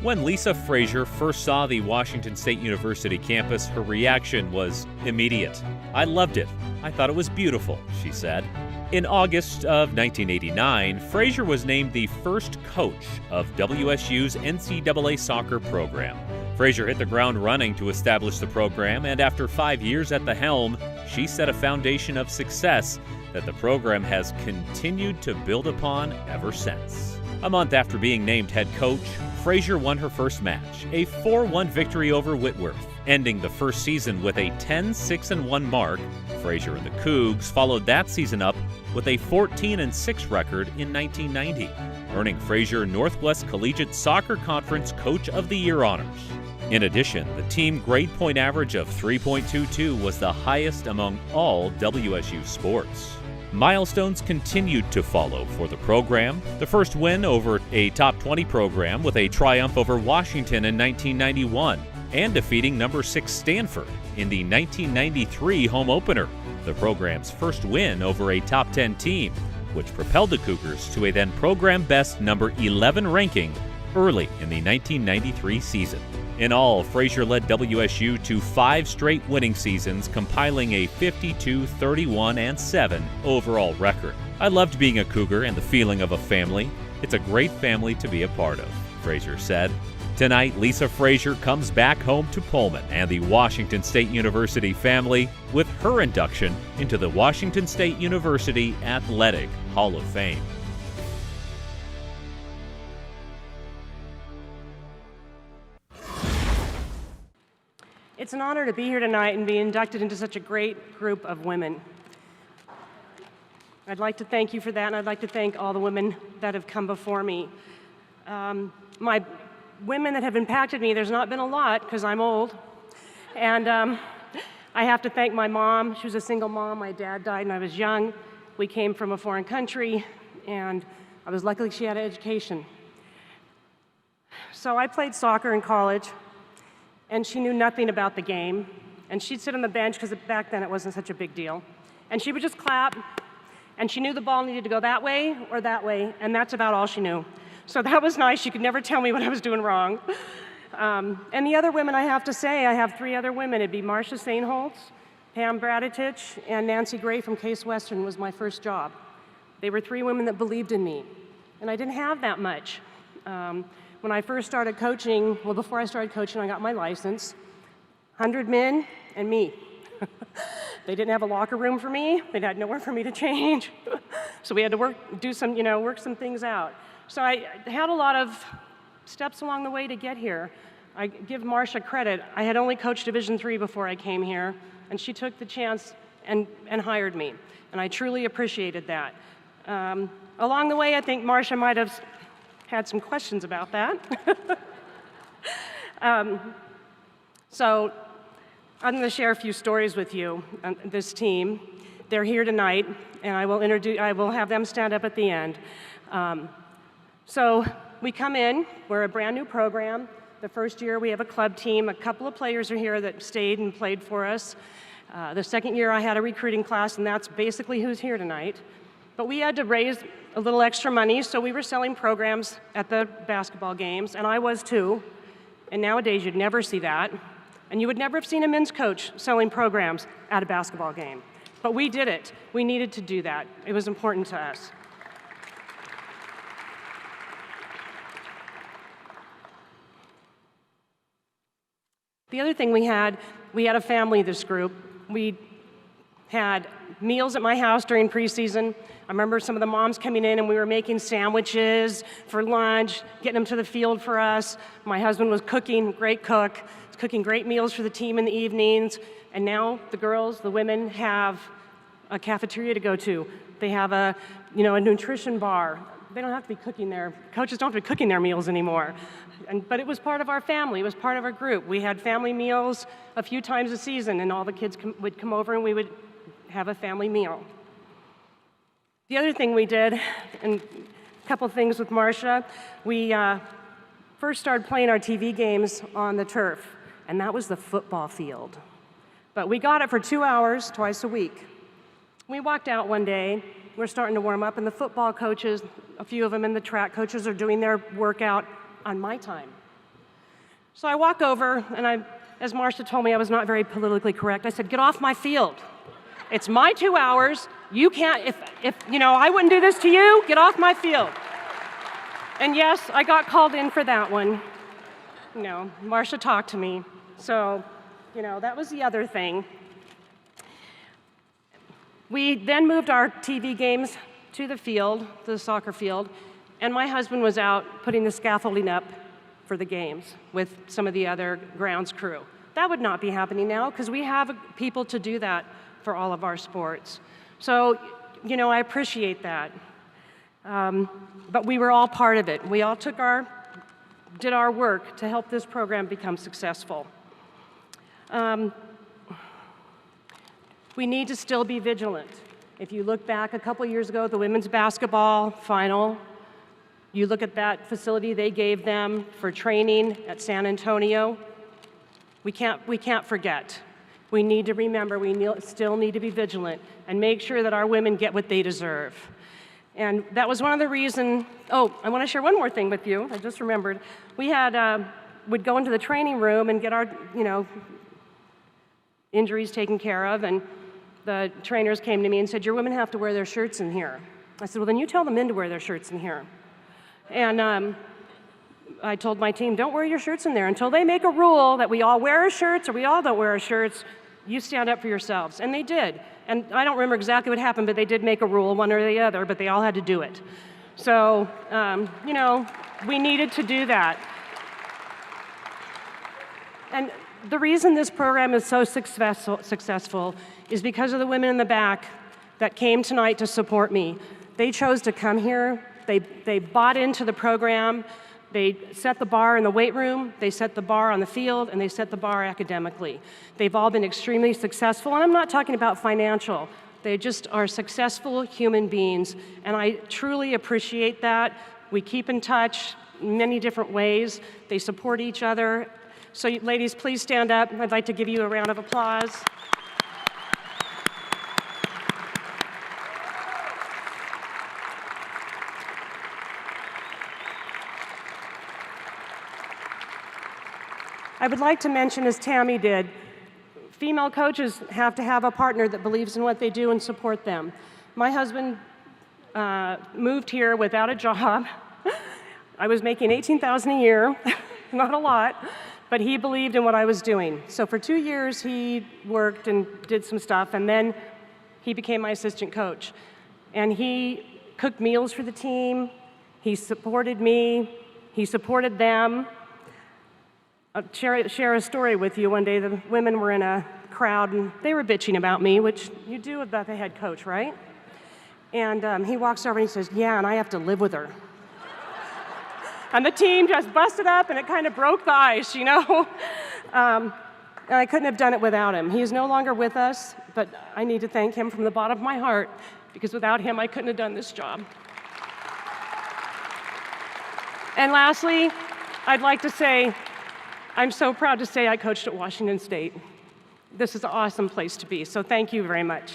When Lisa Fraser first saw the Washington State University campus, her reaction was immediate. "I loved it. I thought it was beautiful," she said. In August of 1989, Fraser was named the first coach of WSU's NCAA soccer program. Fraser hit the ground running to establish the program, and after 5 years at the helm, she set a foundation of success that the program has continued to build upon ever since. A month after being named head coach, Fraser won her first match, a 4-1 victory over Whitworth. Ending the first season with a 10-6-1 mark, Fraser and the Cougs followed that season up with a 14-6 record in 1990, earning Fraser Northwest Collegiate Soccer Conference Coach of the Year honors. In addition, the team grade point average of 3.22 was the highest among all WSU sports. Milestones continued to follow for the program. The first win over a top 20 program with a triumph over Washington in 1991 and defeating number 6 Stanford in the 1993 home opener. The program's first win over a top 10 team, which propelled the Cougars to a then program best number 11 ranking early in the 1993 season. In all, Fraser led WSU to 5 straight winning seasons, compiling a 52-31-7 overall record. "I loved being a Cougar and the feeling of a family. It's a great family to be a part of," Fraser said. Tonight, Lisa Fraser comes back home to Pullman and the Washington State University family with her induction into the Washington State University Athletic Hall of Fame. It's an honor to be here tonight and be inducted into such a great group of women. I'd like to thank you for that, and I'd like to thank all the women that have come before me. My women that have impacted me, there's not been a lot because I'm old. And I have to thank my mom. She was a single mom. My dad died when I was young. We came from a foreign country, and I was lucky she had an education. So I played soccer in college, and she knew nothing about the game. And she'd sit on the bench, because back then it wasn't such a big deal. And she would just clap, and she knew the ball needed to go that way or that way, and that's about all she knew. So that was nice. She could never tell me what I was doing wrong. And the other women, I have to say, I have 3 other women. It'd be Marcia Sainholtz, Pam Braditich, and Nancy Gray from Case Western was my first job. They were 3 women that believed in me, and I didn't have that much. When I first started coaching, well, before I started coaching, I got my license. 100 men and me. They didn't have a locker room for me. They had nowhere for me to change. So we had to work some things out. So I had a lot of steps along the way to get here. I give Marcia credit. I had only coached Division III before I came here, and she took the chance and hired me. And I truly appreciated that. Along the way, I think Marcia might have had some questions about that. So I'm going to share a few stories with you on this team. They're here tonight, and I will have them stand up at the end. So we come in, we're a brand new program. The first year we have a club team. A couple of players are here that stayed and played for us. The second year I had a recruiting class, and that's basically who's here tonight. But we had to raise a little extra money, so we were selling programs at the basketball games, and I was too. And nowadays you'd never see that. And you would never have seen a men's coach selling programs at a basketball game. But we did it. We needed to do that. It was important to us. The other thing we had a family, this group. We had meals at my house during preseason. I remember some of the moms coming in and we were making sandwiches for lunch, getting them to the field for us. My husband was cooking, great cook, cooking great meals for the team in the evenings. And now the girls, the women have a cafeteria to go to. They have a nutrition bar. They don't have to be cooking coaches don't have to be cooking their meals anymore. But it was part of our family, it was part of our group. We had family meals a few times a season, and all the kids would come over and we would have a family meal. The other thing we did, and a couple things with Marcia, we first started playing our TV games on the turf, and that was the football field. But we got it for 2 hours, twice a week. We walked out one day, we're starting to warm up, and the football coaches, a few of them and the track coaches are doing their workout on my time. So I walk over, and as Marcia told me I was not very politically correct, I said, "Get off my field. It's my 2 hours. You can't, if I wouldn't do this to you, get off my field." And yes, I got called in for that one. Marcia talked to me. So, that was the other thing. We then moved our TV games to the field, the soccer field, and my husband was out putting the scaffolding up for the games with some of the other grounds crew. That would not be happening now because we have people to do that for all of our sports. So, I appreciate that. But we were all part of it. We all did our work to help this program become successful. We need to still be vigilant. If you look back a couple years ago at the women's basketball final, you look at that facility they gave them for training at San Antonio. We can't forget. We need to remember still need to be vigilant and make sure that our women get what they deserve. And that was one of the reasons. Oh, I want to share one more thing with you. I just remembered. We'd go into the training room and get our, injuries taken care of, and the trainers came to me and said, "Your women have to wear their shirts in here." I said, "Well, then you tell the men to wear their shirts in here." And I told my team, "Don't wear your shirts in there until they make a rule that we all wear our shirts or we all don't wear our shirts. You stand up for yourselves." And they did. And I don't remember exactly what happened, but they did make a rule, one or the other, but they all had to do it. So, we needed to do that. And the reason this program is so successful is because of the women in the back that came tonight to support me. They chose to come here. They bought into the program. They set the bar in the weight room, they set the bar on the field, and they set the bar academically. They've all been extremely successful, and I'm not talking about financial. They just are successful human beings, and I truly appreciate that. We keep in touch in many different ways. They support each other. So ladies, please stand up. I'd like to give you a round of applause. I would like to mention, as Tammy did, female coaches have to have a partner that believes in what they do and support them. My husband moved here without a job. I was making $18,000 a year, not a lot, but he believed in what I was doing. So for 2 years, he worked and did some stuff, and then he became my assistant coach. And he cooked meals for the team, he supported me, he supported them. I'll share a story with you. One day, the women were in a crowd, and they were bitching about me, which you do about the head coach, right? And he walks over and he says, "Yeah, and I have to live with her." And the team just busted up, and it kind of broke the ice, And I couldn't have done it without him. He is no longer with us, but I need to thank him from the bottom of my heart, because without him, I couldn't have done this job. And lastly, I'd like to say, I'm so proud to say I coached at Washington State. This is an awesome place to be, so thank you very much.